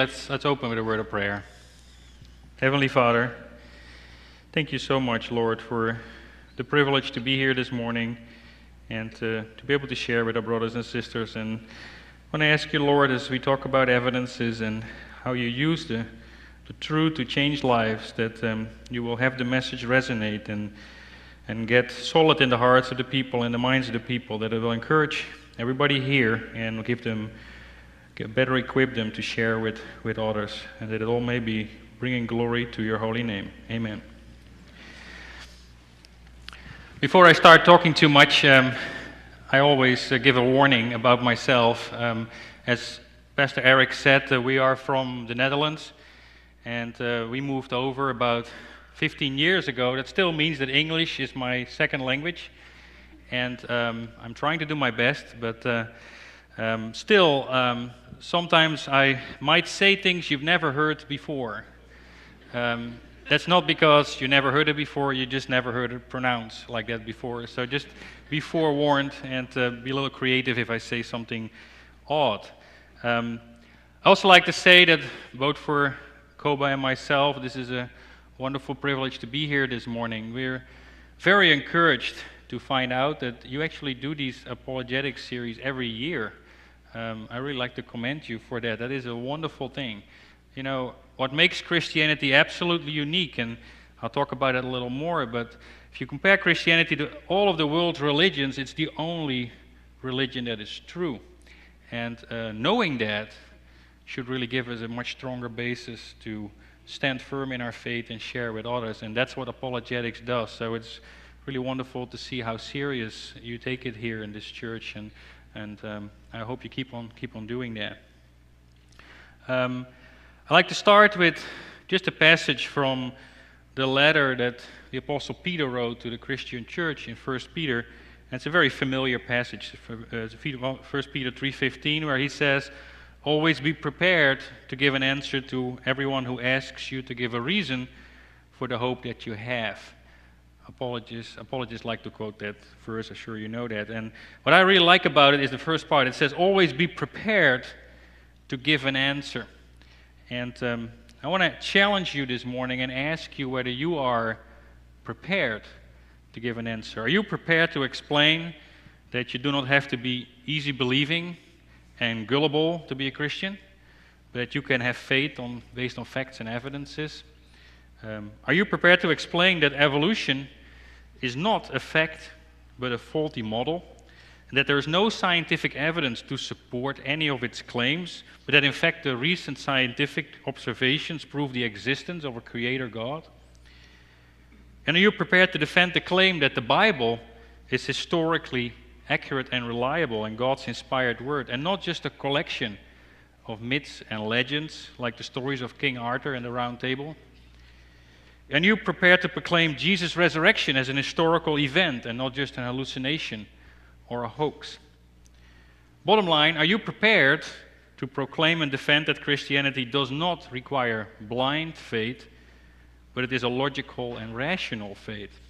Let's open with a word of prayer. Heavenly Father, thank you so much, Lord, for the privilege to be here this morning and to be able to share with our brothers and sisters. And I want to ask you, Lord, as we talk about evidences and how you use the truth to change lives, that you will have the message resonate and get solid in the hearts of the people and the minds of the people, that it will encourage everybody here and better equip them to share with others, and that it all may be bringing glory to your holy name. Amen. Before I start talking too much, I always give a warning about myself. As Pastor Eric said, we are from the Netherlands, and we moved over about 15 years ago. That still means that English is my second language, and I'm trying to do my best, but still, sometimes I might say things you've never heard before. That's not because you never heard it before, you just never heard it pronounced like that before. So just be forewarned and be a little creative if I say something odd. I also like to say that both for Koba and myself, this is a wonderful privilege to be here this morning. We're very encouraged to find out that you actually do these Apologetics series every year. I really like to commend you for that. That is a wonderful thing. You know, what makes Christianity absolutely unique, and I'll talk about it a little more, but if you compare Christianity to all of the world's religions, it's the only religion that is true. And knowing that should really give us a much stronger basis to stand firm in our faith and share with others, and that's what Apologetics does. So it's really wonderful to see how serious you take it here in this church, and I hope you keep on doing that. I'd like to start with just a passage from the letter that the Apostle Peter wrote to the Christian church in 1 Peter. And it's a very familiar passage, 1 Peter 3:15, where he says, "Always be prepared to give an answer to everyone who asks you to give a reason for the hope that you have." Apologists like to quote that verse, I'm sure you know that. And what I really like about it is the first part. It says, "Always be prepared to give an answer." And I want to challenge you this morning and ask you whether you are prepared to give an answer. Are you prepared to explain that you do not have to be easy believing and gullible to be a Christian, but that you can have faith based on facts and evidences? Are you prepared to explain that evolution is not a fact but a faulty model, and that there is no scientific evidence to support any of its claims, but that in fact the recent scientific observations prove the existence of a creator God? And are you prepared to defend the claim that the Bible is historically accurate and reliable and God's inspired word, and not just a collection of myths and legends like the stories of King Arthur and the Round Table? And are you prepared to proclaim Jesus' resurrection as an historical event and not just an hallucination or a hoax? Bottom line, are you prepared to proclaim and defend that Christianity does not require blind faith, but it is a logical and rational faith?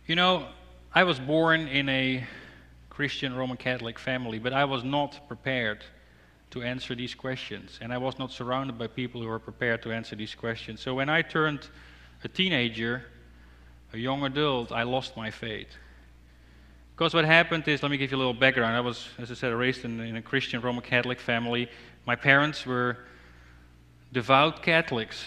You know, I was born in a Christian Roman Catholic family, but I was not prepared to answer these questions, and I was not surrounded by people who were prepared to answer these questions. So when I turned a teenager, a young adult, I lost my faith. Because what happened is, let me give you a little background. I was, as I said, raised in a Christian Roman Catholic family. My parents were devout Catholics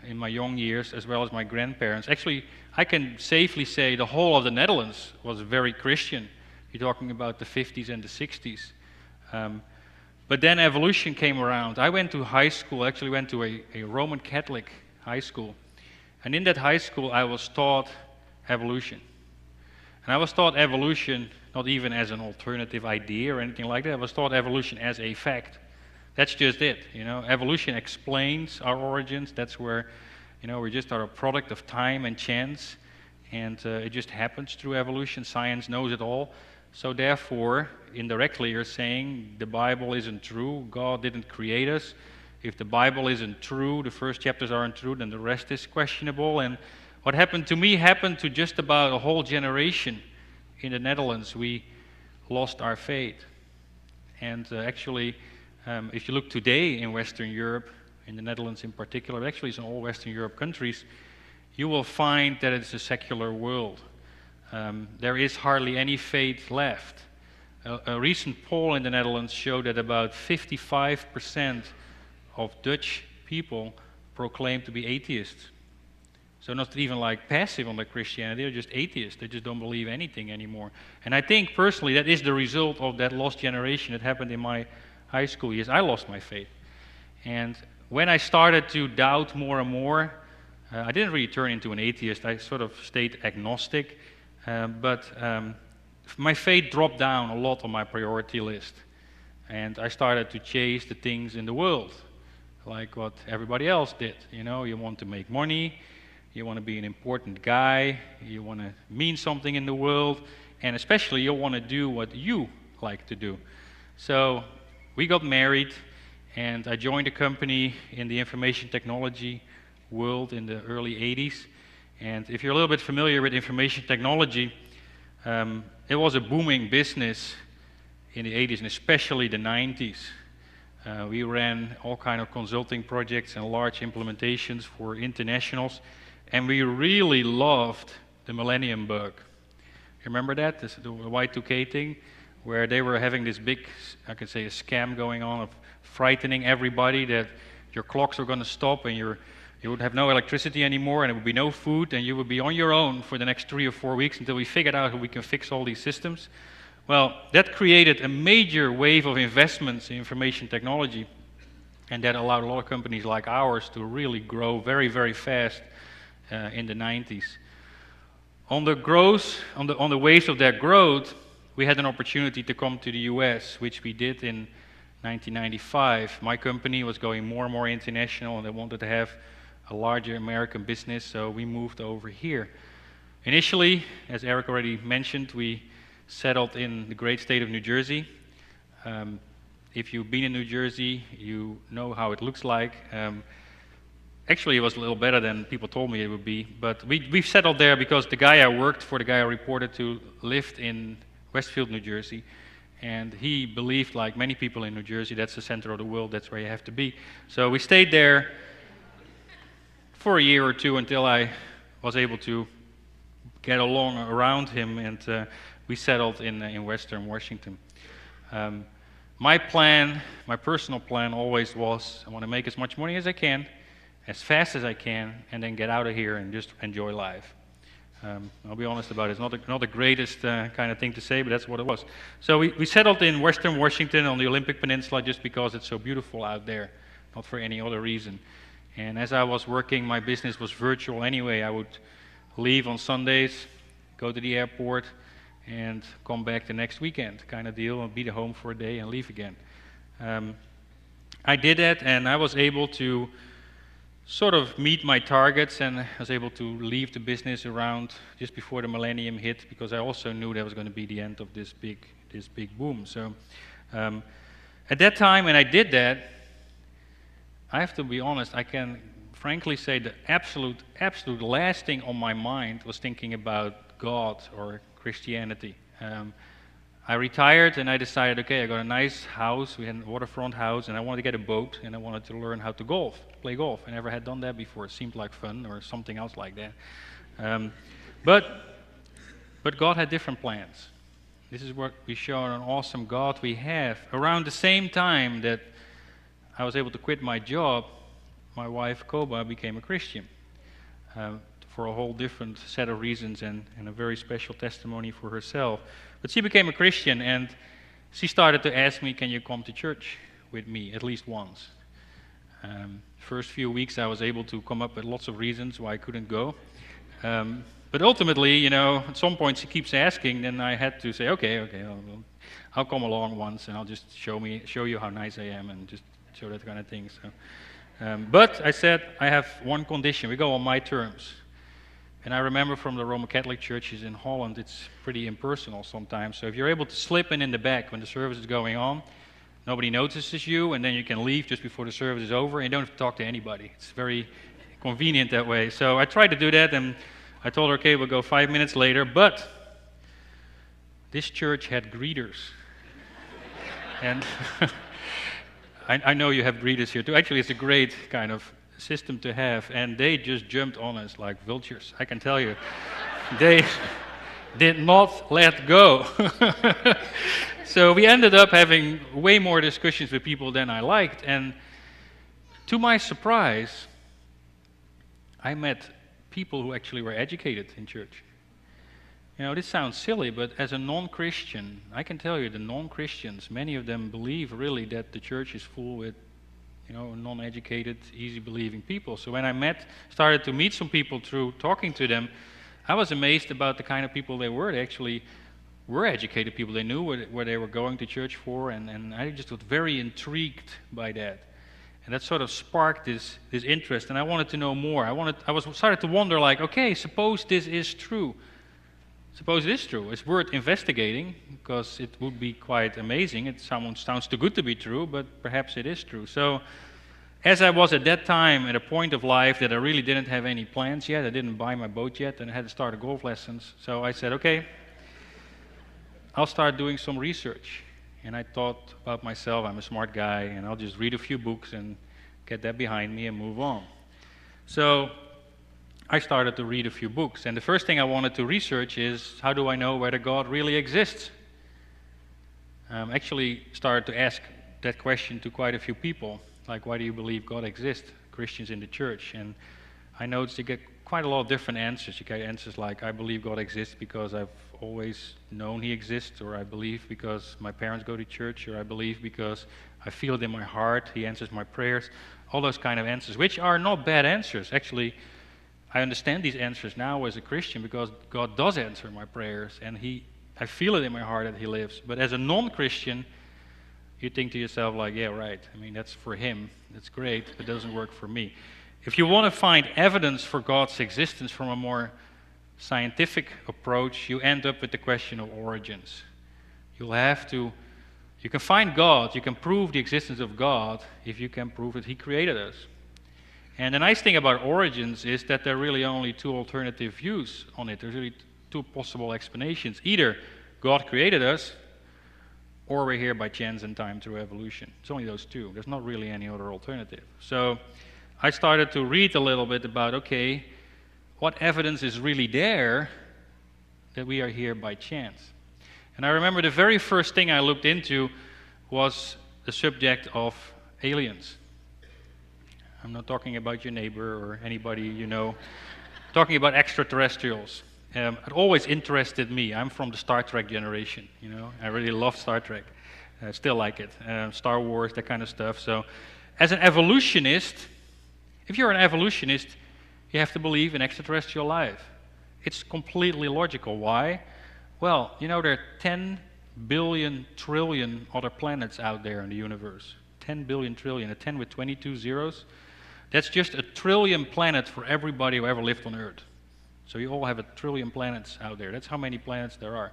in my young years, as well as my grandparents. Actually, I can safely say the whole of the Netherlands was very Christian. You're talking about the 50s and the 60s. But then evolution came around. I went to high school, actually went to a Roman Catholic high school. And in that high school, I was taught evolution. And I was taught evolution not even as an alternative idea or anything like that. I was taught evolution as a fact. That's just it, you know. Evolution explains our origins. That's where, you know, we just are a product of time and chance. And it just happens through evolution. Science knows it all. So therefore, indirectly, you're saying the Bible isn't true, God didn't create us. If the Bible isn't true, the first chapters aren't true, then the rest is questionable. And what happened to me happened to just about a whole generation in the Netherlands. We lost our faith. And actually, If you look today in Western Europe, in the Netherlands in particular, but actually it's in all Western Europe countries, you will find that it's a secular world. There is hardly any faith left. A recent poll in the Netherlands showed that about 55% of Dutch people proclaim to be atheists. So not even like passive on their Christianity, they're just atheists. They just don't believe anything anymore. And I think personally that is the result of that lost generation that happened in my high school years. I lost my faith. And when I started to doubt more and more, I didn't really turn into an atheist. I sort of stayed agnostic. But my faith dropped down a lot on my priority list. And I started to chase the things in the world, like what everybody else did. You know, you want to make money, you want to be an important guy, you want to mean something in the world, and especially you want to do what you like to do. So we got married, and I joined a company in the information technology world in the early 80s. And if you're a little bit familiar with information technology, it was a booming business in the 80s and especially the 90s. We ran all kind of consulting projects and large implementations for internationals, and we really loved the millennium bug. You remember that? The Y2K thing, where they were having this big, I could say, a scam going on of frightening everybody that your clocks were going to stop and you would have no electricity anymore, and there would be no food, and you would be on your own for the next 3 or 4 weeks until we figured out how we can fix all these systems. Well, that created a major wave of investments in information technology, and that allowed a lot of companies like ours to really grow very, very fast in the 90s. On the growth, on the waves of that growth, we had an opportunity to come to the US, which we did in 1995. My company was going more and more international, and they wanted to have a larger American business, so we moved over here. Initially, as Eric already mentioned, we settled in the great state of New Jersey. If you've been in New Jersey, you know how it looks like. Actually, it was a little better than people told me it would be, but we settled there because the guy I worked for, the guy I reported to, lived in Westfield, New Jersey, and he believed, like many people in New Jersey, that's the center of the world, that's where you have to be. So we stayed there for a year or two until I was able to get along around him, and we settled in Western Washington. My plan, my personal plan always was, I want to make as much money as I can, as fast as I can, and then get out of here and just enjoy life. I'll be honest about it, it's not the greatest kind of thing to say, but that's what it was. So we settled in Western Washington on the Olympic Peninsula just because it's so beautiful out there, not for any other reason. And as I was working, my business was virtual anyway. I would leave on Sundays, go to the airport, and come back the next weekend kind of deal, and be at home for a day and leave again. I did that, and I was able to sort of meet my targets, and I was able to leave the business around just before the millennium hit, because I also knew that was going to be the end of this big boom. So at that time, when I did that, I have to be honest, I can frankly say the absolute last thing on my mind was thinking about God or Christianity. I retired and I decided, okay, I got a nice house, we had a waterfront house, and I wanted to get a boat, and I wanted to learn how to play golf. I never had done that before. It seemed like fun, or something else like that. But God had different plans. This is what we show an awesome God we have. Around the same time that I was able to quit my job, my wife Koba became a Christian. For a whole different set of reasons, and a very special testimony for herself. But she became a Christian, and she started to ask me, can you come to church with me at least once? First few weeks I was able to come up with lots of reasons why I couldn't go. But ultimately, you know, at some point she keeps asking, then I had to say, okay, I'll come along once, and I'll just show you how nice I am, and just show that kind of thing. So, but I said, I have one condition, we go on my terms. And I remember from the Roman Catholic churches in Holland, it's pretty impersonal sometimes. So if you're able to slip in the back when the service is going on, nobody notices you, and then you can leave just before the service is over, and you don't have to talk to anybody. It's very convenient that way. So I tried to do that, and I told her, okay, we'll go 5 minutes later, but this church had greeters. And I know you have readers here too. Actually, it's a great kind of system to have, and they just jumped on us like vultures, I can tell you. They did not let go. So we ended up having way more discussions with people than I liked, and to my surprise, I met people who actually were educated in church. You know, this sounds silly, but as a non-Christian, I can tell you the non-Christians, many of them believe really that the church is full with, you know, non-educated, easy-believing people. So when I started to meet some people through talking to them, I was amazed about the kind of people they were. They actually were educated people. They knew what they were going to church for, and I just was very intrigued by that. And that sort of sparked this interest, and I wanted to know more. Started to wonder, like, okay, suppose this is true. Suppose it is true. It's worth investigating, because it would be quite amazing. It sounds too good to be true, but perhaps it is true. So, as I was at that time at a point of life that I really didn't have any plans yet, I didn't buy my boat yet, and I had to start golf lessons. So I said, okay, I'll start doing some research. And I thought about myself, I'm a smart guy, and I'll just read a few books and get that behind me and move on. So I started to read a few books, and the first thing I wanted to research is, how do I know whether God really exists? Actually started to ask that question to quite a few people, like, why do you believe God exists? Christians in the church. And I noticed you get quite a lot of different answers. You get answers like, I believe God exists because I've always known He exists, or I believe because my parents go to church, or I believe because I feel it in my heart, He answers my prayers. All those kind of answers, which are not bad answers. Actually, I understand these answers now as a Christian because God does answer my prayers, and I feel it in my heart that He lives. But as a non-Christian, you think to yourself like, yeah, right, I mean, that's for Him, that's great, but it doesn't work for me. If you want to find evidence for God's existence from a more scientific approach, you end up with the question of origins. You can find God, you can prove the existence of God if you can prove that He created us. And the nice thing about origins is that there are really only two alternative views on it. There's really two possible explanations. Either God created us, or we're here by chance and time through evolution. It's only those two. There's not really any other alternative. So I started to read a little bit about, okay, what evidence is really there that we are here by chance? And I remember the very first thing I looked into was the subject of aliens. I'm not talking about your neighbor or anybody you know. I'm talking about extraterrestrials. It always interested me. I'm from the Star Trek generation, you know. I really love Star Trek. I still like it. Star Wars, that kind of stuff. So, as an evolutionist, if you're an evolutionist, you have to believe in extraterrestrial life. It's completely logical. Why? Well, you know, there are 10 billion trillion other planets out there in the universe. 10 billion trillion, a 10 with 22 zeros. That's just a trillion planets for everybody who ever lived on Earth. So you all have a trillion planets out there. That's how many planets there are.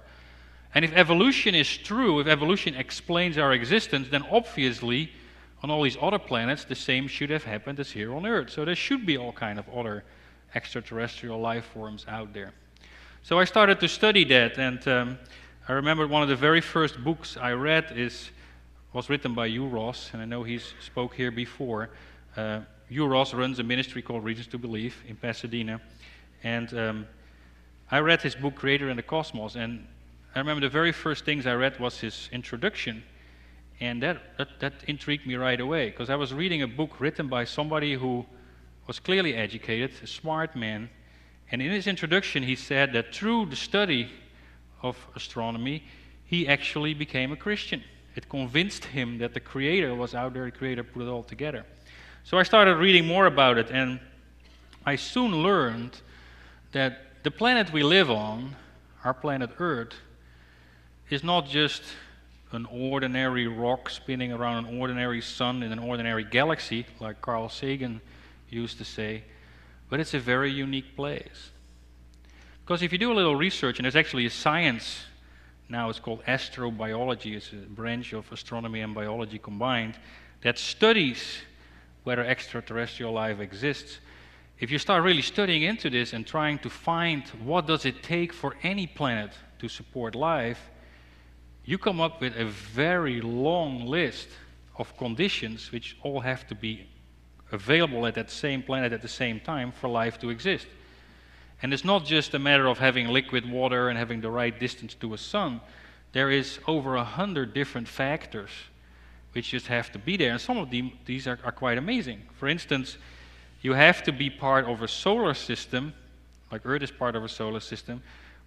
And if evolution is true, if evolution explains our existence, then obviously on all these other planets the same should have happened as here on Earth. So there should be all kind of other extraterrestrial life forms out there. So I started to study that, and I remember one of the very first books I read was written by Hugh Ross, and I know he's spoke here before. Hugh Ross runs a ministry called Reasons to Believe in Pasadena, and I read his book Creator and the Cosmos, and I remember the very first things I read was his introduction, and that intrigued me right away, because I was reading a book written by somebody who was clearly educated, a smart man, and in his introduction he said that through the study of astronomy, he actually became a Christian. It convinced him that the Creator was out there, the Creator put it all together. So I started reading more about it, and I soon learned that the planet we live on, our planet Earth, is not just an ordinary rock spinning around an ordinary sun in an ordinary galaxy, like Carl Sagan used to say, but it's a very unique place. Because if you do a little research, and there's actually a science now, it's called Astrobiology, it's a branch of astronomy and biology combined, that studies whether extraterrestrial life exists. If you start really studying into this and trying to find what does it take for any planet to support life, you come up with a very long list of conditions which all have to be available at that same planet at the same time for life to exist. And it's not just a matter of having liquid water and having the right distance to a sun. There is over 100 different factors which just have to be there, and some of these are quite amazing. For instance, you have to be part of a solar system, like Earth is part of a solar system,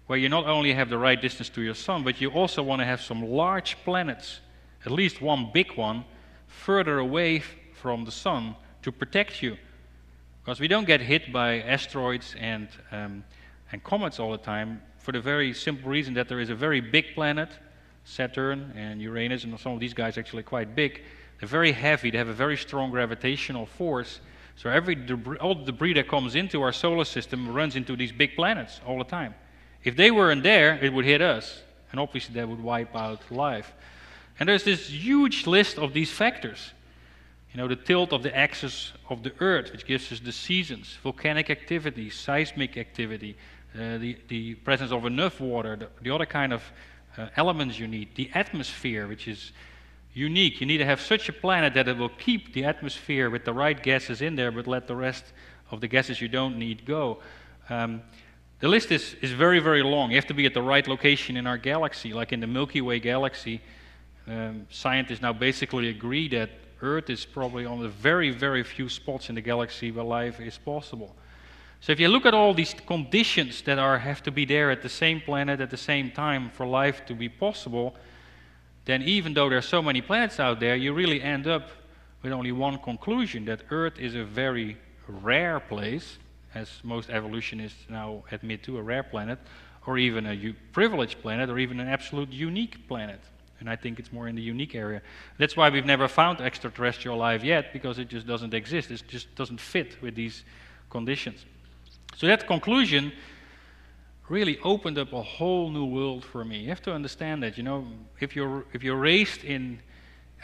where you not only have the right distance to your sun, but you also want to have some large planets, at least one big one, further away from the sun to protect you. Because we don't get hit by asteroids and comets all the time, for the very simple reason that there is a very big planet, Saturn and Uranus, and some of these guys are actually quite big. They're very heavy, they have a very strong gravitational force, so all the debris that comes into our solar system runs into these big planets all the time. If they weren't there, it would hit us, and obviously that would wipe out life. And there's this huge list of these factors. You know, the tilt of the axis of the Earth, which gives us the seasons, volcanic activity, seismic activity, the presence of enough water, the other kind of elements you need, the atmosphere, which is unique. You need to have such a planet that it will keep the atmosphere with the right gases in there, but let the rest of the gases you don't need go. The list is very, very long. You have to be at the right location in our galaxy, like in the Milky Way galaxy. Scientists now basically agree that Earth is probably on the very, very few spots in the galaxy where life is possible. So if you look at all these conditions that have to be there at the same planet at the same time for life to be possible, then even though there are so many planets out there, you really end up with only one conclusion, that Earth is a very rare place, as most evolutionists now admit to, a rare planet, or even a privileged planet, or even an absolute unique planet. And I think it's more in the unique area. That's why we've never found extraterrestrial life yet, because it just doesn't exist. It just doesn't fit with these conditions. So that conclusion really opened up a whole new world for me. You have to understand that, you know, if you're raised in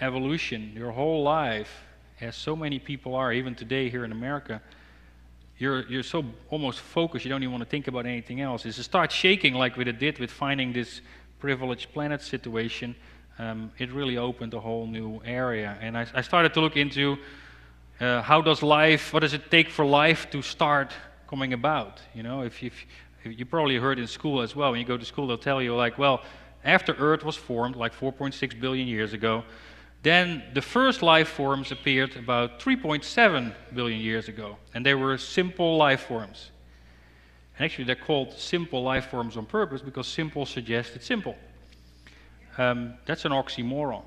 evolution your whole life, as so many people are, even today here in America, you're so almost focused, you don't even want to think about anything else. Is to start shaking like we did with finding this privileged planet situation, it really opened a whole new area. And I started to look into what does it take for life to start coming about? You know, if you probably heard in school as well, when you go to school they'll tell you like, well, after Earth was formed like 4.6 billion years ago, then the first life forms appeared about 3.7 billion years ago, and they were simple life forms. And actually they're called simple life forms on purpose because simple suggests it's simple. That's an oxymoron.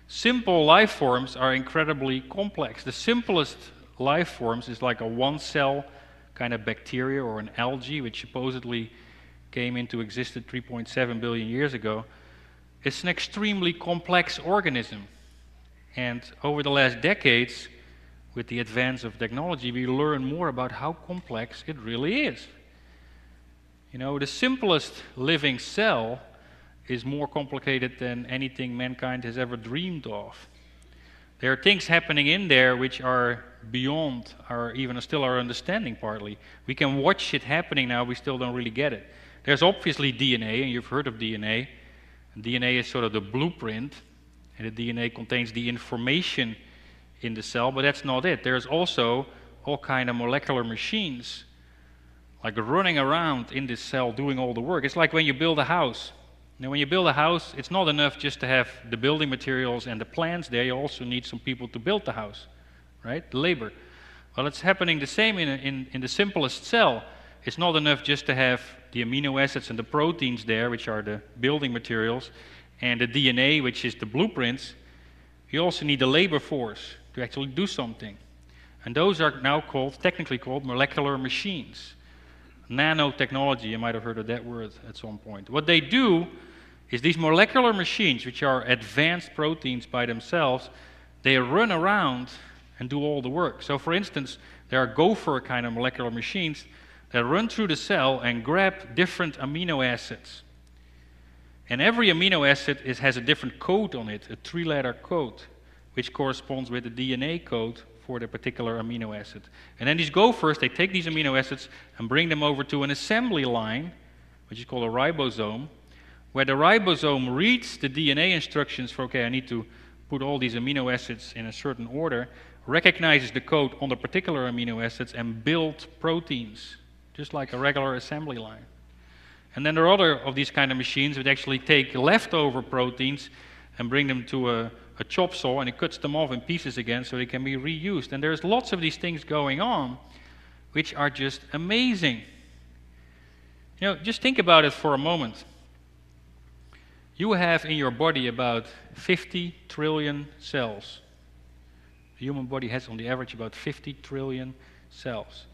Simple life forms are incredibly complex. The simplest life forms is like a one-cell kind of bacteria or an algae, which supposedly came into existence 3.7 billion years ago. It's an extremely complex organism. And over the last decades, with the advance of technology, we learn more about how complex it really is. You know, the simplest living cell is more complicated than anything mankind has ever dreamed of. There are things happening in there which are beyond still our understanding partly. We can watch it happening now, we still don't really get it. There's obviously DNA, and you've heard of DNA. And DNA is sort of the blueprint, and the DNA contains the information in the cell, but that's not it. There's also all kind of molecular machines like running around in this cell doing all the work. It's like when you build a house. Now, when you build a house, it's not enough just to have the building materials and the plans there. You also need some people to build the house, right? The labor. Well, it's happening the same in the simplest cell. It's not enough just to have the amino acids and the proteins there, which are the building materials, and the DNA, which is the blueprints. You also need the labor force to actually do something. And those are now technically called molecular machines. Nanotechnology, you might have heard of that word at some point. What they do is these molecular machines, which are advanced proteins by themselves, they run around and do all the work. So for instance, there are gopher kind of molecular machines that run through the cell and grab different amino acids. And every amino acid has a different code on it, a 3-letter code, which corresponds with the DNA code for the particular amino acid. And then these gophers, they take these amino acids and bring them over to an assembly line, which is called a ribosome, where the ribosome reads the DNA instructions for, okay, I need to put all these amino acids in a certain order, recognizes the code on the particular amino acids and build proteins, just like a regular assembly line. And then there are other of these kind of machines that actually take leftover proteins and bring them to a chop saw, and it cuts them off in pieces again so they can be reused. And there's lots of these things going on which are just amazing. You know, just think about it for a moment. You have in your body about 50 trillion cells. The human body has on the average about 50 trillion cells.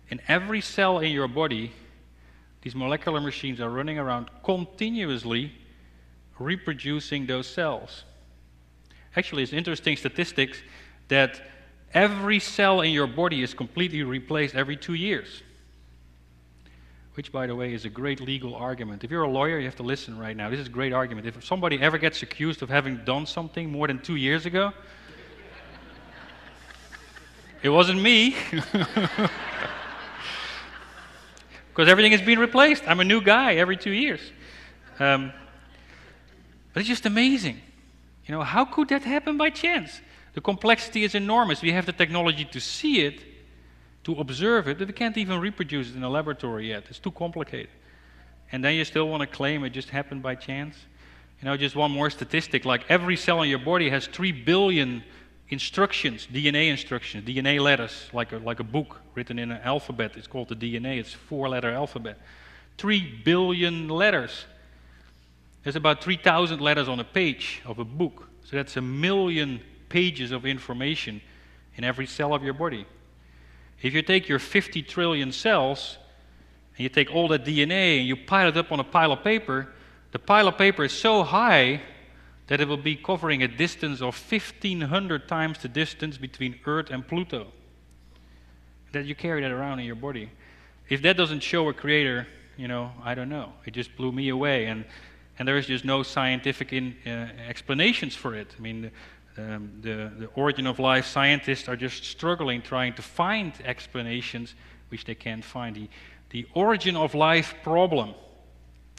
In every cell in your body, these molecular machines are running around continuously reproducing those cells. Actually, it's interesting statistics that every cell in your body is completely replaced every 2 years. Which, by the way, is a great legal argument. If you're a lawyer, you have to listen right now. This is a great argument. If somebody ever gets accused of having done something more than 2 years ago, it wasn't me. Because everything has been replaced. I'm a new guy every 2 years. But it's just amazing. You know, how could that happen by chance? The complexity is enormous. We have the technology to see it, to observe it, but we can't even reproduce it in a laboratory yet. It's too complicated. And then you still want to claim it just happened by chance? You know, just one more statistic, like every cell in your body has 3 billion instructions, DNA instructions, DNA letters, like a book written in an alphabet. It's called the DNA, it's a 4-letter alphabet. 3 billion letters. There's about 3,000 letters on a page of a book. So that's 1 million pages of information in every cell of your body. If you take your 50 trillion cells, and you take all that DNA and you pile it up on a pile of paper, the pile of paper is so high that it will be covering a distance of 1,500 times the distance between Earth and Pluto. That you carry that around in your body. If that doesn't show a creator, you know, I don't know. It just blew me away, and there is just no scientific explanations for it. I mean, the origin of life scientists are just struggling trying to find explanations which they can't find. The origin of life problem,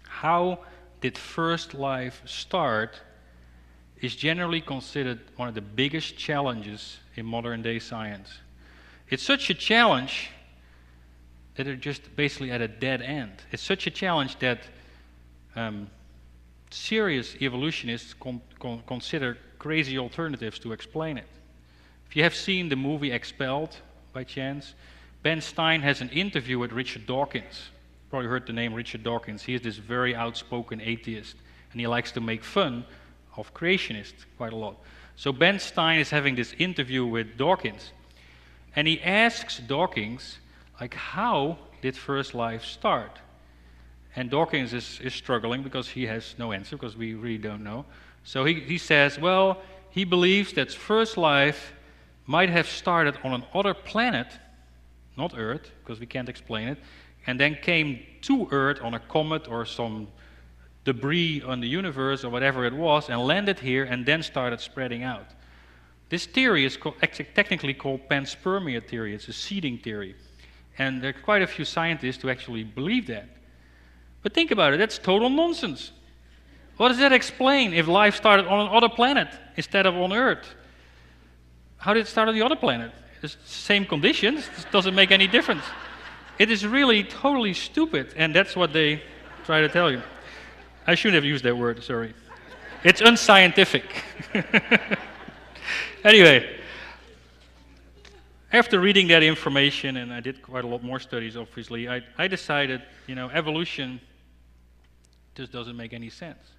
how did first life start, is generally considered one of the biggest challenges in modern day science. It's such a challenge that they're just basically at a dead end. It's such a challenge that serious evolutionists consider crazy alternatives to explain it. If you have seen the movie Expelled by chance, Ben Stein has an interview with Richard Dawkins. Probably heard the name Richard Dawkins. He is this very outspoken atheist, and he likes to make fun of creationists quite a lot. So Ben Stein is having this interview with Dawkins, and he asks Dawkins, like, how did first life start? And Dawkins is struggling because he has no answer, because we really don't know. So he says, well, he believes that first life might have started on another planet, not Earth, because we can't explain it, and then came to Earth on a comet or some debris on the universe or whatever it was, and landed here and then started spreading out. This theory is technically called Panspermia Theory. It's a seeding theory. And there are quite a few scientists who actually believe that. But think about it, that's total nonsense. What does that explain if life started on another planet instead of on Earth? How did it start on the other planet? It's the same conditions, it doesn't make any difference. It is really totally stupid, and that's what they try to tell you. I shouldn't have used that word, sorry. It's unscientific. Anyway, after reading that information, and I did quite a lot more studies, obviously, I decided, you know, evolution just doesn't make any sense.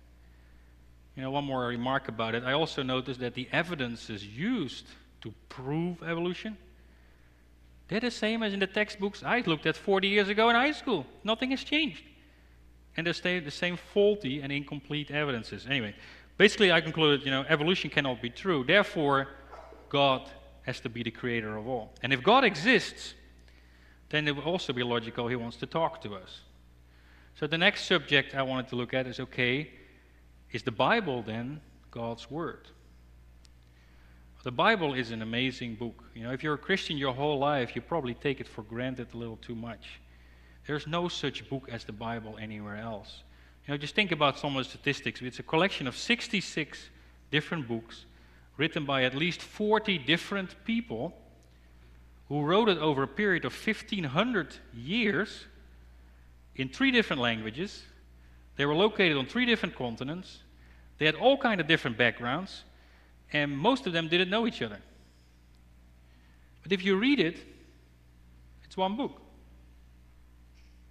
You know, one more remark about it. I also noticed that the evidence is used to prove evolution, they're the same as in the textbooks I looked at 40 years ago in high school. Nothing has changed. And they're the same faulty and incomplete evidences. Anyway, basically I concluded, you know, evolution cannot be true. Therefore, God has to be the creator of all. And if God exists, then it will also be logical he wants to talk to us. So the next subject I wanted to look at is, okay, is the Bible then God's Word? The Bible is an amazing book. You know, if you're a Christian your whole life, you probably take it for granted a little too much. There's no such book as the Bible anywhere else. You know, just think about some of the statistics. It's a collection of 66 different books written by at least 40 different people who wrote it over a period of 1,500 years in 3 different languages. They were located on 3 different continents. They had all kinds of different backgrounds, and most of them didn't know each other. But if you read it, it's one book,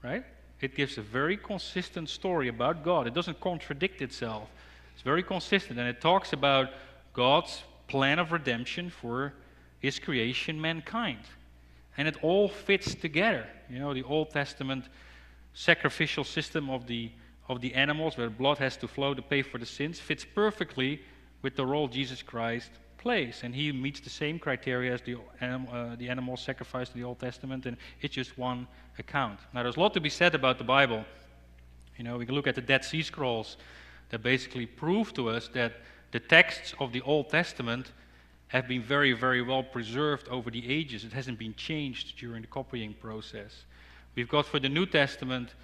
right? It gives a very consistent story about God. It doesn't contradict itself. It's very consistent, and it talks about God's plan of redemption for His creation, mankind. And it all fits together. You know, the Old Testament sacrificial system of the animals, where blood has to flow to pay for the sins, fits perfectly with the role Jesus Christ plays. And He meets the same criteria as the animal sacrificed in the Old Testament, and it's just one account. Now, there's a lot to be said about the Bible. You know, we can look at the Dead Sea Scrolls that basically prove to us that the texts of the Old Testament have been very, very well preserved over the ages. It hasn't been changed during the copying process. We've got for the New Testament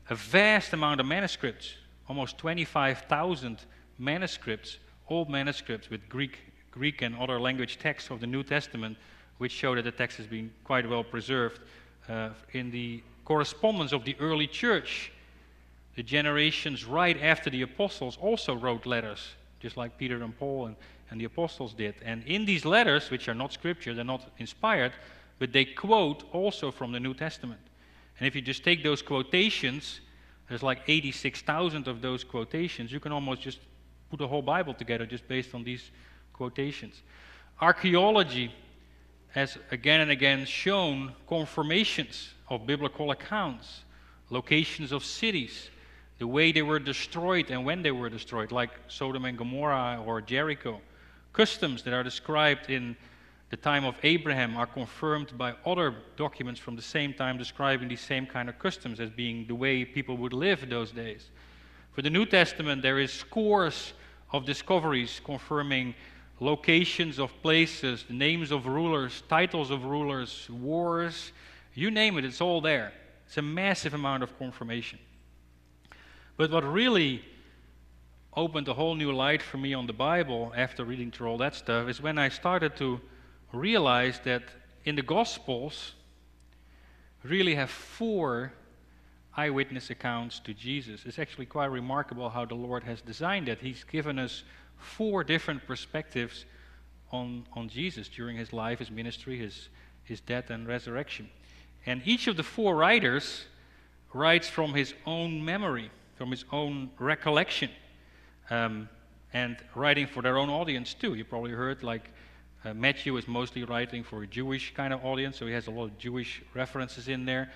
a vast amount of manuscripts, almost 25,000 manuscripts, old manuscripts with Greek and other language texts of the New Testament, which show that the text has been quite well preserved. In the correspondence of the early church, the generations right after the apostles also wrote letters, just like Peter and Paul and the apostles did. And in these letters, which are not scripture, they're not inspired, but they quote also from the New Testament. And if you just take those quotations, there's like 86,000 of those quotations. You can almost just put a whole Bible together just based on these quotations. Archaeology has again and again shown confirmations of biblical accounts, locations of cities, the way they were destroyed and when they were destroyed, like Sodom and Gomorrah or Jericho. Customs that are described in the time of Abraham are confirmed by other documents from the same time describing these same kind of customs as being the way people would live those days. For the New Testament, there is scores of discoveries confirming locations of places, the names of rulers, titles of rulers, wars, you name it, it's all there. It's a massive amount of confirmation. But what really opened a whole new light for me on the Bible after reading through all that stuff is when I started to realize that in the Gospels really have 4 eyewitness accounts to Jesus. It's actually quite remarkable how the Lord has designed it. He's given us 4 different perspectives on Jesus during His life, His ministry, His death and resurrection. And each of the 4 writers writes from his own memory, from his own recollection, and writing for their own audience too. You probably heard like Matthew is mostly writing for a Jewish kind of audience, so he has a lot of Jewish references in there.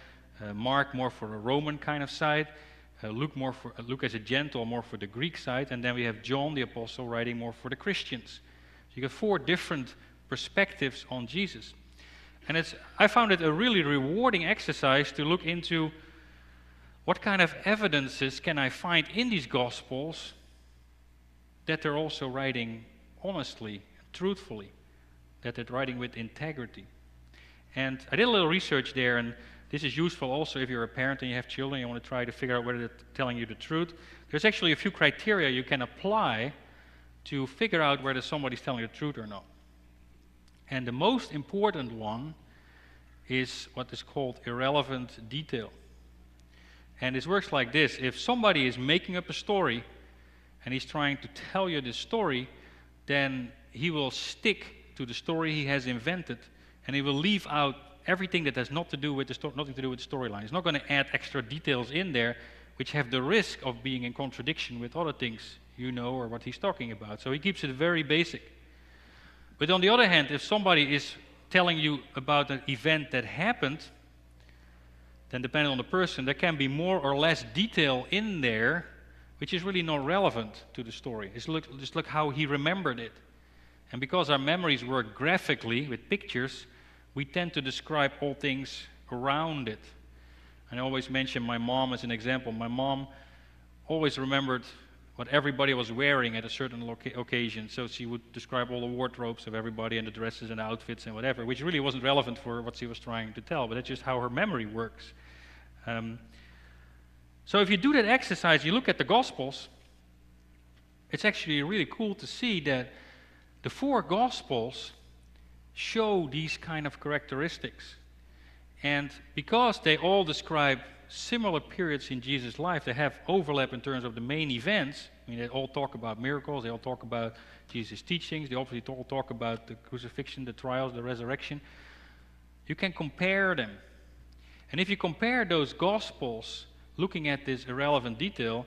Mark more for a Roman kind of side. Luke as a Gentile, more for the Greek side. And then we have John the Apostle writing more for the Christians. So you get 4 different perspectives on Jesus. And I found it a really rewarding exercise to look into what kind of evidences can I find in these Gospels that they're also writing honestly, truthfully, that they're writing with integrity. And I did a little research there, and this is useful also if you're a parent and you have children, you want to try to figure out whether they're telling you the truth. There's actually a few criteria you can apply to figure out whether somebody's telling you the truth or not. And the most important one is what is called irrelevant detail. And this works like this. If somebody is making up a story and he's trying to tell you this story, then he will stick to the story he has invented, and he will leave out everything that has nothing to do with the storyline. He's not going to add extra details in there which have the risk of being in contradiction with other things you know or what he's talking about. So he keeps it very basic. But on the other hand, if somebody is telling you about an event that happened, then depending on the person, there can be more or less detail in there which is really not relevant to the story. Just look how he remembered it. And because our memories work graphically with pictures, we tend to describe all things around it. And I always mention my mom as an example. My mom always remembered what everybody was wearing at a certain occasion. So she would describe all the wardrobes of everybody and the dresses and outfits and whatever, which really wasn't relevant for what she was trying to tell, but that's just how her memory works. So if you do that exercise, you look at the Gospels, it's actually really cool to see that the four Gospels show these kind of characteristics. And because they all describe similar periods in Jesus' life, they have overlap in terms of the main events. I mean, they all talk about miracles, they all talk about Jesus' teachings, they obviously all talk about the crucifixion, the trials, the resurrection. You can compare them. And if you compare those Gospels, looking at this irrelevant detail,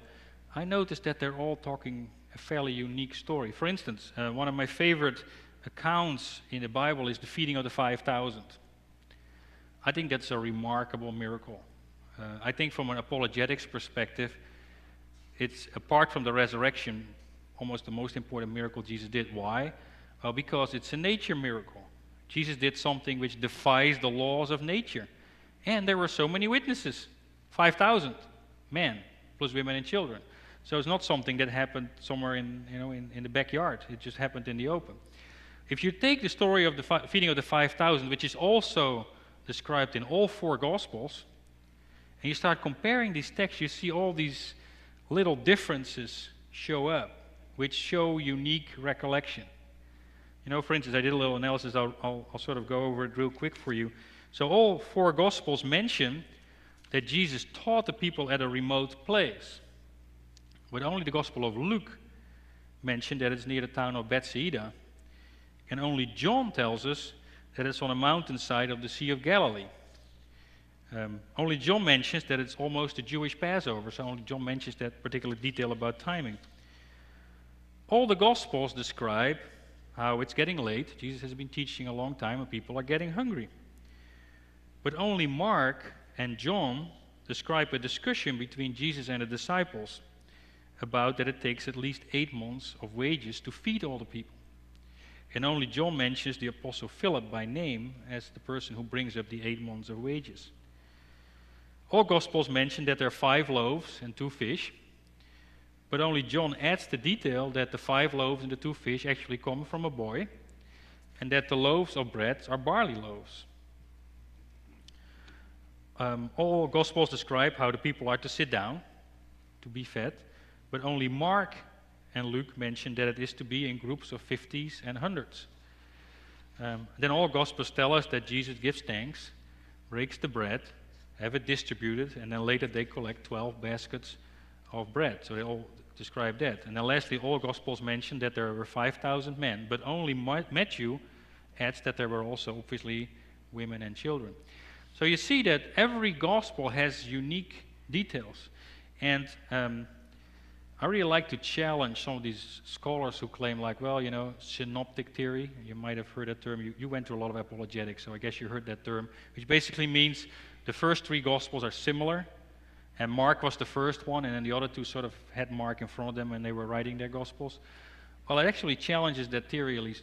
I noticed that they're all talking a fairly unique story. For instance, one of my favorite accounts in the Bible is the feeding of the 5,000. I think that's a remarkable miracle. I think from an apologetics perspective, it's, apart from the resurrection, almost the most important miracle Jesus did. Why? Well, because it's a nature miracle. Jesus did something which defies the laws of nature. And there were so many witnesses, 5,000 men, plus women and children. So it's not something that happened somewhere in the backyard. It just happened in the open. If you take the story of the feeding of the 5,000, which is also described in all four Gospels, and you start comparing these texts, you see all these little differences show up, which show unique recollection. You know, for instance, I did a little analysis. I'll sort of go over it real quick for you. So all four Gospels mention that Jesus taught the people at a remote place. But only the Gospel of Luke mentioned that it's near the town of Bethsaida. And only John tells us that it's on a mountainside of the Sea of Galilee. Only John mentions that it's almost a Jewish Passover, so only John mentions that particular detail about timing. All the Gospels describe how it's getting late. Jesus has been teaching a long time and people are getting hungry. But only Mark and John describe a discussion between Jesus and the disciples about that it takes at least 8 months of wages to feed all the people. And only John mentions the Apostle Philip by name as the person who brings up the 8 months of wages. All Gospels mention that there are 5 loaves and 2 fish, but only John adds the detail that the 5 loaves and the 2 fish actually come from a boy, and that the loaves of bread are barley loaves. All Gospels describe how the people are to sit down, to be fed, but only Mark and Luke mention that it is to be in groups of 50s and 100s. Then all Gospels tell us that Jesus gives thanks, breaks the bread, have it distributed, and then later they collect 12 baskets of bread. So they all describe that. And then lastly, all Gospels mention that there were 5,000 men, but only Matthew adds that there were also obviously women and children. So you see that every Gospel has unique details. And I really like to challenge some of these scholars who claim like, well, you know, synoptic theory. You might have heard that term. You went through a lot of apologetics, so I guess you heard that term, which basically means the first 3 Gospels are similar, and Mark was the first one, and then the other 2 sort of had Mark in front of them when they were writing their Gospels. Well, it actually challenges that theory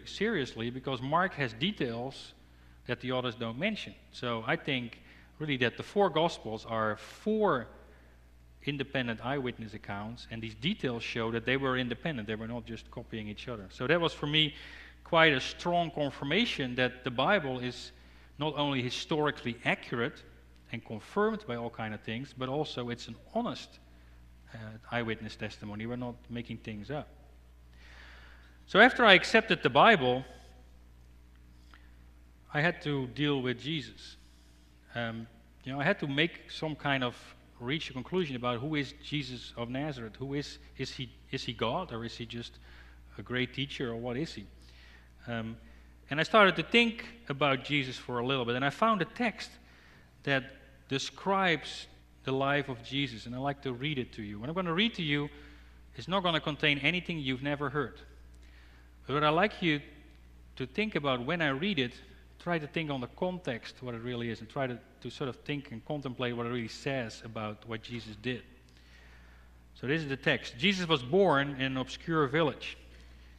seriously, because Mark has details that the others don't mention. So I think really that the 4 Gospels are 4 independent eyewitness accounts, and these details show that they were independent. They were not just copying each other. So that was for me quite a strong confirmation that the Bible is not only historically accurate and confirmed by all kinds of things, but also it's an honest eyewitness testimony. We're not making things up. So after I accepted the Bible, I had to deal with Jesus. I had to make some kind of reach a conclusion about who is Jesus of Nazareth. Who is he God, or is he just a great teacher, or what is he? And I started to think about Jesus for a little bit, and I found a text that describes the life of Jesus, and I'd like to read it to you. What I'm going to read to you is not going to contain anything you've never heard. But what I'd like you to think about when I read it, try to think on the context, what it really is, and try to sort of think and contemplate what it really says about what Jesus did. So this is the text. Jesus was born in an obscure village.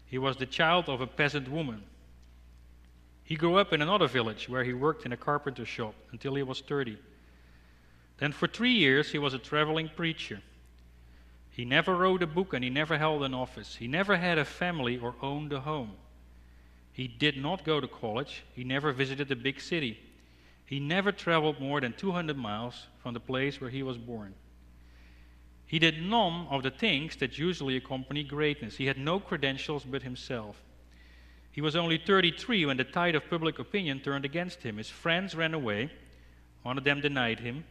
He was the child of a peasant woman. He grew up in another village where he worked in a carpenter shop until he was 30. Then for 3 years he was a traveling preacher. He never wrote a book and he never held an office. He never had a family or owned a home. He did not go to college. He never visited a big city. He never traveled more than 200 miles from the place where he was born. He did none of the things that usually accompany greatness. He had no credentials but himself. He was only 33 when the tide of public opinion turned against him. His friends ran away. One of them denied him.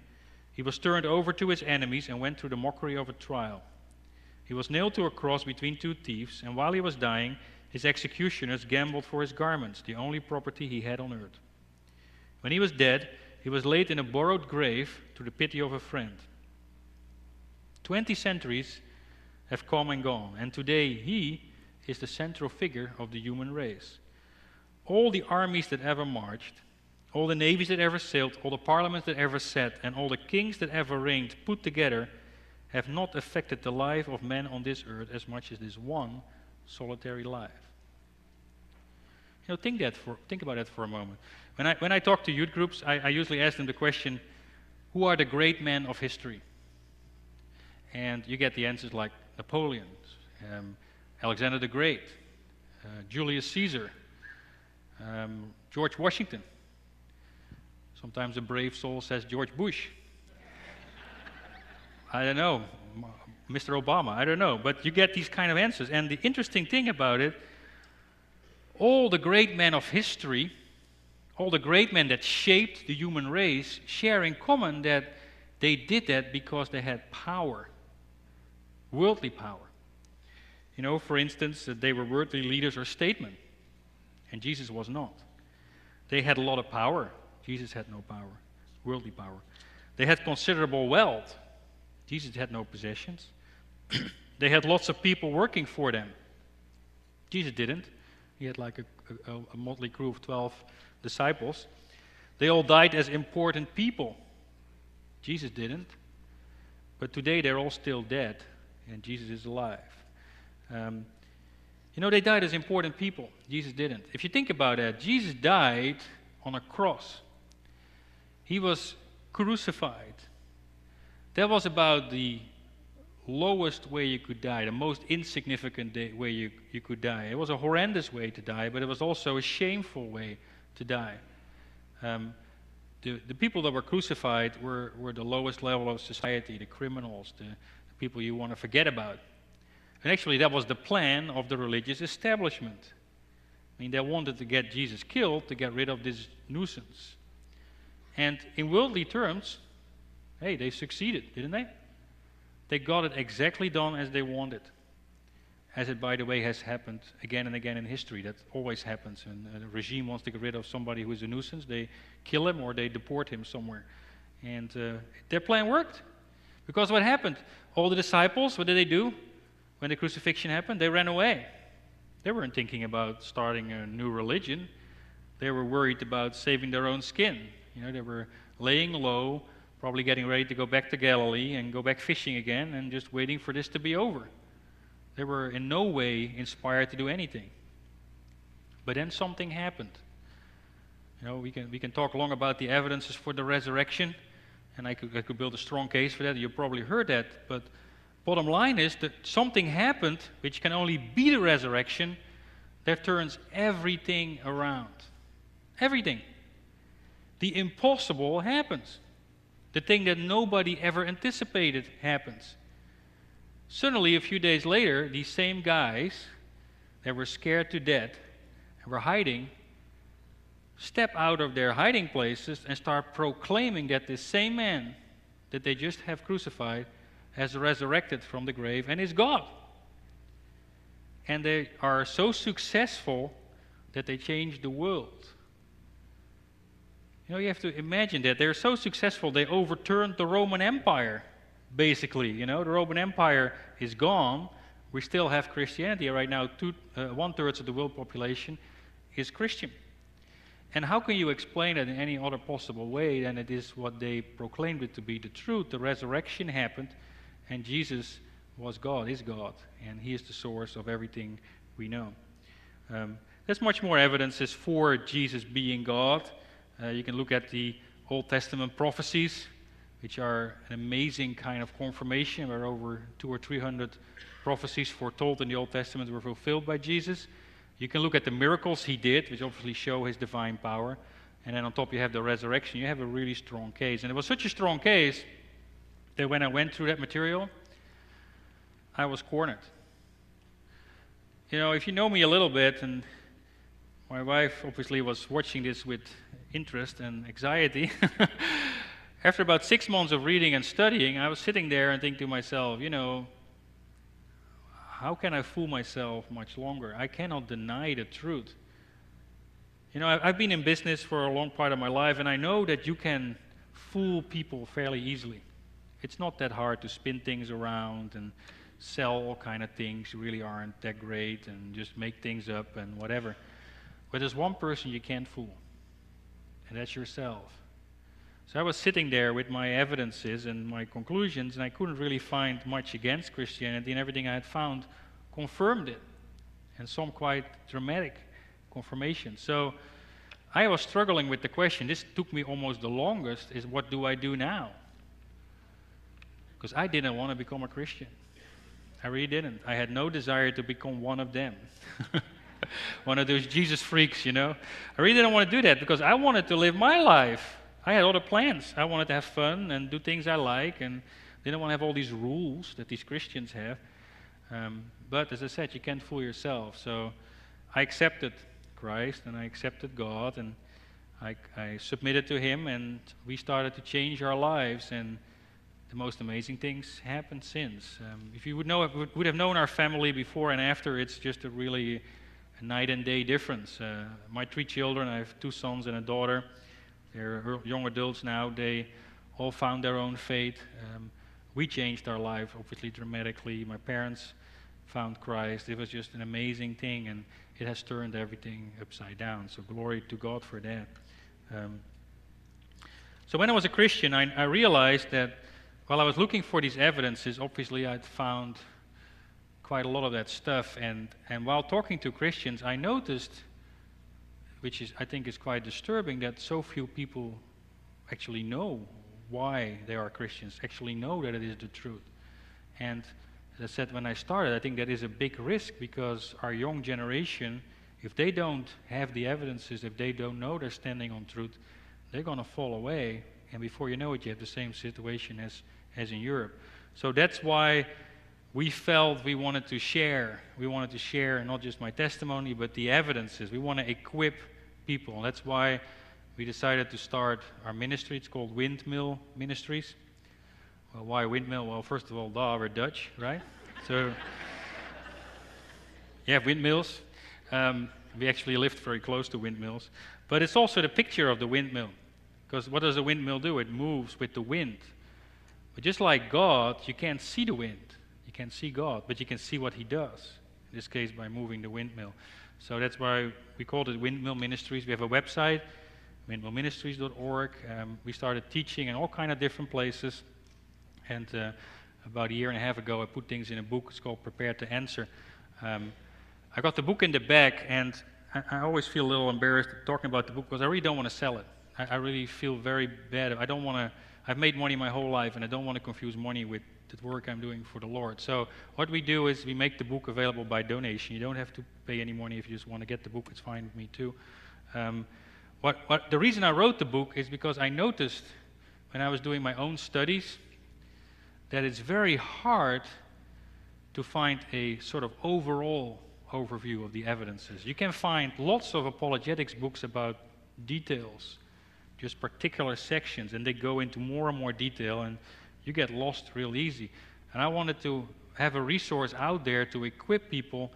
He was turned over to his enemies and went through the mockery of a trial. He was nailed to a cross between two thieves, and while he was dying, his executioners gambled for his garments, the only property he had on earth. When he was dead, he was laid in a borrowed grave to the pity of a friend. 20 centuries have come and gone, and today he is the central figure of the human race. All the armies that ever marched, all the navies that ever sailed, all the parliaments that ever sat, and all the kings that ever reigned put together have not affected the life of man on this earth as much as this one solitary life. You know, think about that for a moment. When I talk to youth groups, I usually ask them the question, who are the great men of history? And you get the answers like Napoleon, Alexander the Great, Julius Caesar, George Washington. Sometimes a brave soul says George Bush. I don't know, Mr. Obama, I don't know. But you get these kind of answers. And the interesting thing about it, all the great men of history, all the great men that shaped the human race, share in common that they did that because they had power, worldly power. You know, for instance, they were worldly leaders or statesmen, and Jesus was not. They had a lot of power. Jesus had no power, worldly power. They had considerable wealth. Jesus had no possessions. They had lots of people working for them. Jesus didn't. He had like a motley crew of 12 disciples. They all died as important people. Jesus didn't. But today they're all still dead, and Jesus is alive. You know, they died as important people. Jesus didn't. If you think about that, Jesus died on a cross. He was crucified. That was about the lowest way you could die, the most insignificant way you could die. It was a horrendous way to die, but it was also a shameful way to die. The people that were crucified were the lowest level of society, the criminals, the people you want to forget about. And actually that was the plan of the religious establishment. I mean, they wanted to get Jesus killed to get rid of this nuisance. And in worldly terms, hey, they succeeded, didn't they? They got it exactly done as they wanted. As it, by the way, has happened again and again in history. That always happens. When a regime wants to get rid of somebody who is a nuisance, they kill him or they deport him somewhere. And their plan worked. Because what happened? All the disciples, what did they do? When the crucifixion happened, they ran away. They weren't thinking about starting a new religion. They were worried about saving their own skin. You know, they were laying low, probably getting ready to go back to Galilee and go back fishing again and just waiting for this to be over. They were in no way inspired to do anything. But then something happened. You know, we can talk long about the evidences for the resurrection, and I could build a strong case for that. You probably heard that, but bottom line is that something happened, which can only be the resurrection, that turns everything around. Everything. The impossible happens. The thing that nobody ever anticipated happens. Suddenly, a few days later, these same guys that were scared to death and were hiding step out of their hiding places and start proclaiming that this same man that they just have crucified has resurrected from the grave and is God. And they are so successful that they change the world. You know, you have to imagine that. They're so successful, they overturned the Roman Empire, basically. You know, the Roman Empire is gone. We still have Christianity right now. 1/3 of the world population is Christian. And how can you explain it in any other possible way than it is what they proclaimed it to be the truth? The resurrection happened, and Jesus was God, is God, and He is the source of everything we know. There's much more evidences for Jesus being God. You can look at the Old Testament prophecies, which are an amazing kind of confirmation, where over 200 or 300 prophecies foretold in the Old Testament were fulfilled by Jesus. You can look at the miracles He did, which obviously show His divine power. And then on top you have the resurrection. You have a really strong case. And it was such a strong case that when I went through that material, I was cornered. You know, if you know me a little bit, and My wife obviously was watching this with interest and anxiety. After about 6 months of reading and studying, I was sitting there and thinking to myself, how can I fool myself much longer? I cannot deny the truth. I've been in business for a long part of my life, and I know that you can fool people fairly easily. It's not that hard to spin things around and sell all kind of things really aren't that great and just make things up and whatever. But there's one person you can't fool, and that's yourself. So I was sitting there with my evidences and my conclusions, and I couldn't really find much against Christianity, and everything I had found confirmed it, and some quite dramatic confirmation. So I was struggling with the question. This took me almost the longest, is what do I do now? Because I didn't want to become a Christian. I really didn't. I had no desire to become one of them. One of those Jesus freaks, I really didn't want to do that because I wanted to live my life. I had other plans. I wanted to have fun and do things I like, and didn't want to have all these rules that these Christians have. But as I said, you can't fool yourself. So I accepted Christ, and I accepted God, and I submitted to Him, and we started to change our lives, and the most amazing things happened since. If you would have known our family before and after, it's just a really night and day difference. My 3 children, I have 2 sons and a daughter. They're young adults now. They all found their own faith. We changed our life, obviously, dramatically. My parents found Christ. It was just an amazing thing, and it has turned everything upside down. So glory to God for that. So when I was a Christian, I realized that while I was looking for these evidences, obviously I'd found quite a lot of that stuff. And while talking to Christians, I noticed, which I think is quite disturbing, that so few people actually know why they are Christians, actually know that it is the truth. And as I said when I started, I think that is a big risk, because our young generation, if they don't have the evidences, if they don't know they're standing on truth, they're going to fall away. And before you know it, you have the same situation as in Europe. So that's why we felt we wanted to share. We wanted to share not just my testimony, but the evidences. We want to equip people. That's why we decided to start our ministry. It's called Windmill Ministries. Well, why windmill? Well, first of all, we're Dutch, right? So, yeah, windmills. We actually lived very close to windmills. But it's also the picture of the windmill. Because what does a windmill do? It moves with the wind. But just like God, you can't see the wind. You can't see God, but you can see what He does. In this case, by moving the windmill. So that's why we called it Windmill Ministries. We have a website, windmillministries.org. We started teaching in all kind of different places. And about a year and a half ago, I put things in a book. It's called Prepare to Answer. I got the book in the back, and I always feel a little embarrassed talking about the book because I really don't want to sell it. I really feel very bad. I don't want to. I've made money my whole life, and I don't want to confuse money with the work I'm doing for the Lord. So what we do is we make the book available by donation. You don't have to pay any money if you just want to get the book. It's fine with me too. The reason I wrote the book is because I noticed when I was doing my own studies that it's very hard to find a sort of overall overview of the evidences. You can find lots of apologetics books about details, just particular sections, and they go into more and more detail, and you get lost real easy. And I wanted to have a resource out there to equip people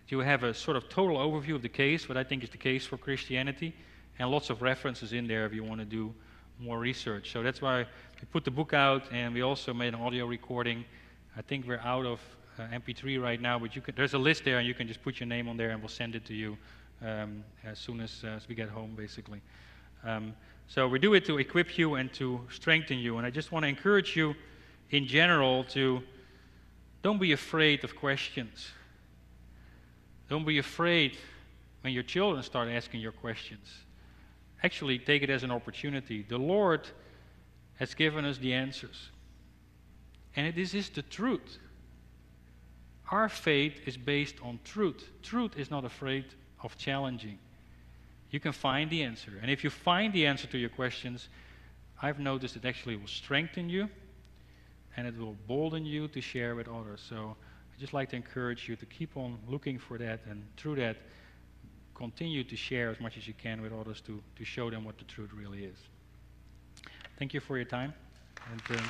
to have a sort of total overview of the case, what I think is the case for Christianity, and lots of references in there if you want to do more research. So that's why we put the book out, and we also made an audio recording. I think we're out of MP3 right now, but there's a list there, and you can just put your name on there, and we'll send it to you as soon as we get home, basically. So we do it to equip you and to strengthen you. And I just want to encourage you in general to don't be afraid of questions. Don't be afraid when your children start asking your questions. Actually, take it as an opportunity. The Lord has given us the answers. And this is the truth. Our faith is based on truth. Truth is not afraid of challenging. You can find the answer. And if you find the answer to your questions, I've noticed it actually will strengthen you and it will bolden you to share with others. So I'd just like to encourage you to keep on looking for that, and through that, continue to share as much as you can with others to show them what the truth really is. Thank you for your time. And,